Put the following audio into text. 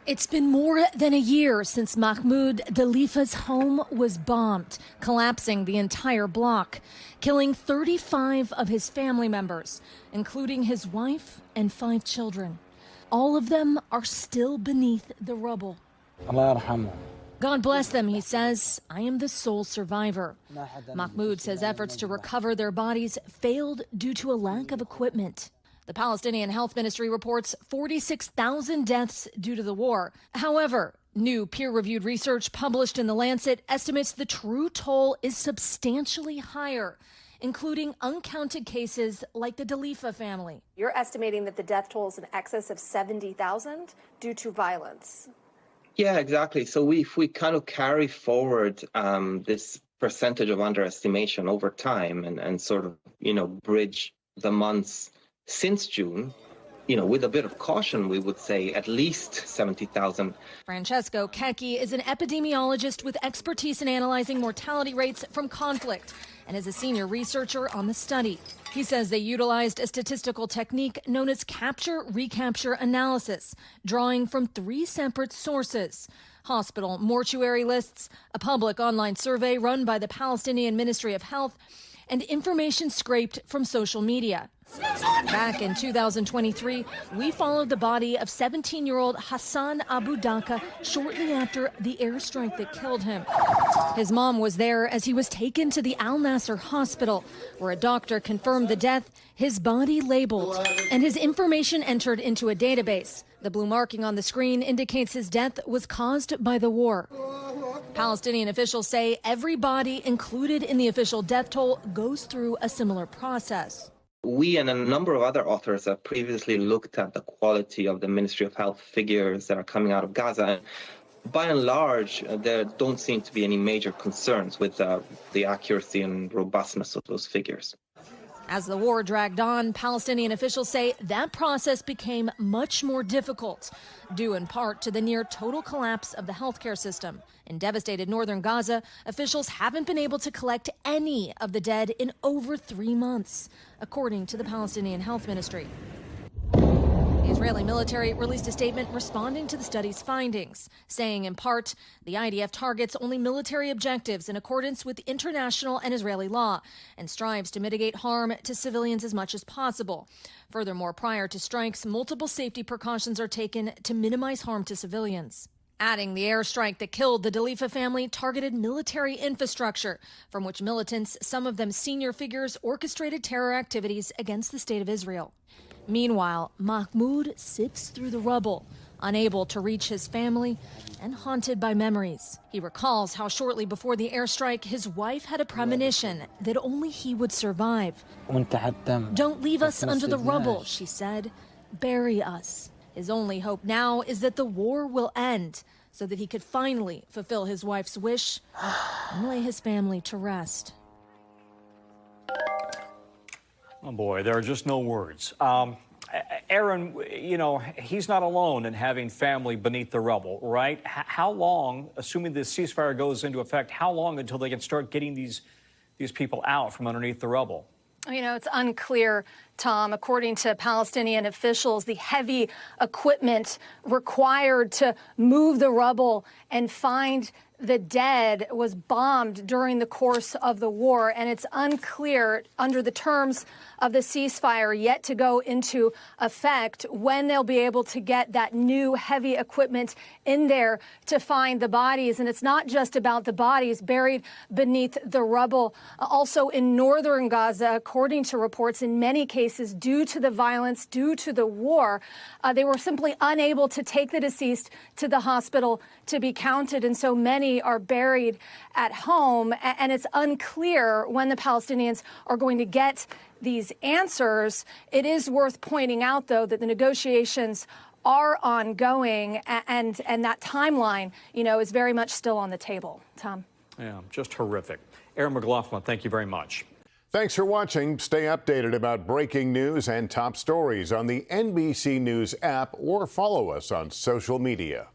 It's been more than a year since Mahmoud Dalifa's home was bombed, collapsing the entire block, killing 35 of his family members, including his wife and 5 children. All of them are still beneath the rubble. God bless them, he says. I am the sole survivor. Mahmoud says efforts to recover their bodies failed due to a lack of equipment. The Palestinian Health Ministry reports 46,000 deaths due to the war. However, new peer-reviewed research published in The Lancet estimates the true toll is substantially higher, including uncounted cases like the Dalifa family. You're estimating that the death toll is in excess of 70,000 due to violence. Yeah, exactly. So if we kind of carry forward this percentage of underestimation over time and sort of, bridge the months since June, with a bit of caution, we would say at least 70,000. Francesco Cecchi is an epidemiologist with expertise in analyzing mortality rates from conflict and is a senior researcher on the study. He says they utilized a statistical technique known as capture-recapture analysis, drawing from 3 separate sources: hospital mortuary lists, a public online survey run by the Palestinian Ministry of Health, and information scraped from social media. Back in 2023, we followed the body of 17-year-old Hassan Abu Daka shortly after the airstrike that killed him. His mom was there as he was taken to the Al Nasser hospital, where a doctor confirmed the death, his body labeled, and his information entered into a database. The blue marking on the screen indicates his death was caused by the war. Palestinian officials say every body included in the official death toll goes through a similar process. We and a number of other authors have previously looked at the quality of the Ministry of Health figures that are coming out of Gaza. By and large, there don't seem to be any major concerns with the accuracy and robustness of those figures. As the war dragged on, Palestinian officials say that process became much more difficult, due in part to the near total collapse of the healthcare system. In devastated northern Gaza, officials haven't been able to collect any of the dead in over 3 months, according to the Palestinian Health Ministry. The Israeli military released a statement responding to the study's findings, saying in part, the IDF targets only military objectives in accordance with international and Israeli law and strives to mitigate harm to civilians as much as possible. Furthermore, prior to strikes, multiple safety precautions are taken to minimize harm to civilians. Adding, the airstrike that killed the Dalifa family targeted military infrastructure, from which militants, some of them senior figures, orchestrated terror activities against the state of Israel. Meanwhile, Mahmoud sifts through the rubble, unable to reach his family and haunted by memories. He recalls how shortly before the airstrike, his wife had a premonition that only he would survive. Don't leave us under the rubble, she said. Bury us. His only hope now is that the war will end so that he could finally fulfill his wife's wish and lay his family to rest. Oh boy, there are just no words. Erin, he's not alone in having family beneath the rubble, right? How long, assuming this ceasefire goes into effect, how long until they can start getting these people out from underneath the rubble? It's unclear, Tom. According to Palestinian officials, the heavy equipment required to move the rubble and find the dead was bombed during the course of the war, and it's unclear under the terms of the ceasefire yet to go into effect when they'll be able to get that new heavy equipment in there to find the bodies. And it's not just about the bodies buried beneath the rubble. Also in northern Gaza, according to reports, in many cases, due to the violence, due to the war, they were simply unable to take the deceased to the hospital to be counted. And so many are buried at home, and it's unclear when the Palestinians are going to get these answers. It is worth pointing out, though, that the negotiations are ongoing, and that timeline, is very much still on the table. Tom? Yeah, just horrific. Erin McLaughlin, thank you very much. Thanks for watching. Stay updated about breaking news and top stories on the NBC News app or follow us on social media.